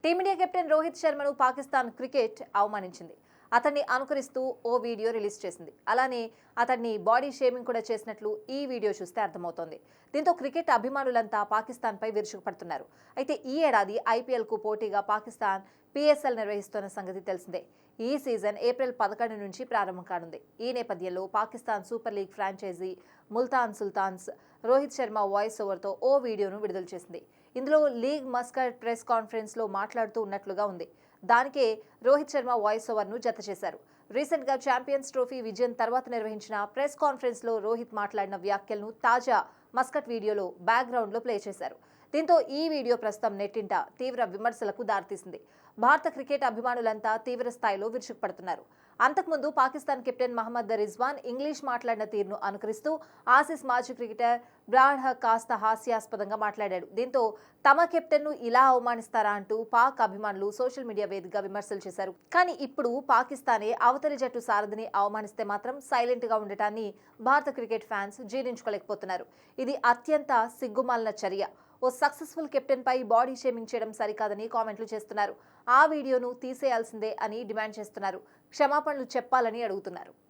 Team India captain Rohit శర్మను Pakistan cricket అవమానించింది. అతన్ని అనుకరిస్తూ ఓ వీడియో రిలీజ్ చేసింది. అలానే అతన్ని బాడీ షేమింగ్ కూడా చేసినట్లు ఈ వీడియో చూస్తే అర్థమవుతోంది. దీంతో క్రికెట్ అభిమానులంతా పాకిస్తాన్పై విరుచుకుపడుతున్నారు. అయితే ఈ ఏడాది ఐపీఎల్కు పోటీగా పాకిస్తాన్ పీఎస్ఎల్ నిర్వహిస్తున్న సంగతి తెలిసిందే. ఈ సీజన్ ఏప్రిల్ 11 నుంచి ప్రారంభం కానుంది. ఈ నేపథ్యంలో Pakistan super league franchise Multan Sultans Rohit Sharma voice ఓవర్తో ఓ వీడియోను విడుదల చేసింది. ఇందులో లీగ్ మస్కట్ ప్రెస్ కాన్ఫరెన్స్లో మాట్లాడుతూ ఉన్నట్లుగా ఉంది. దానికే రోహిత్ శర్మ వాయిస్ ఓవర్ను జత చేశారు. రీసెంట్గా ఛాంపియన్స్ ట్రోఫీ విజయం తర్వాత నిర్వహించిన ప్రెస్ కాన్ఫరెన్స్లో రోహిత్ మాట్లాడిన వ్యాఖ్యలను తాజా మస్కట్ వీడియోలో బ్యాక్గ్రౌండ్లో ప్లే చేశారు. దీంతో ఈ వీడియో ప్రస్తుతం నెట్టింట తీవ్ర విమర్శలకు దారితీసింది. భారత క్రికెట్ అభిమానులంతా తీవ్ర స్థాయిలో విరుచుకుపడుతున్నారు. అంతకుముందు పాకిస్తాన్ కెప్టెన్ మహమ్మద్ రిజ్వాన్ ఇంగ్లీష్ మాట్లాడిన తీరును అనుకరిస్తూ ఆసీస్ మాజీ క్రికెటర్ బ్రాడ్ హక్ కాస్త హాస్యాస్పదంగా మాట్లాడాడు. దీంతో తమ కెప్టెన్ను ఇలా అవమానిస్తారా అంటూ పాక్ అభిమానులు సోషల్ మీడియా వేదికగా విమర్శలు చేశారు. కానీ ఇప్పుడు పాకిస్తానే అవతలి జట్టు సారథిని అవమానిస్తే మాత్రం సైలెంట్గా ఉండటాన్ని భారత క్రికెట్ ఫ్యాన్స్ జీర్ణించుకోలేకపోతున్నారు. ఇది అత్యంత సిగ్గుమాలిన చర్య. ఓ సక్సెస్ఫుల్ కెప్టెన్ పై బాడీ షేమింగ్ చేయడం సరికాదని కామెంట్లు చేస్తున్నారు. ఆ వీడియోను తీసేయాల్సిందే అని డిమాండ్ చేస్తున్నారు. క్షమాపణలు చెప్పాలని అడుగుతున్నారు.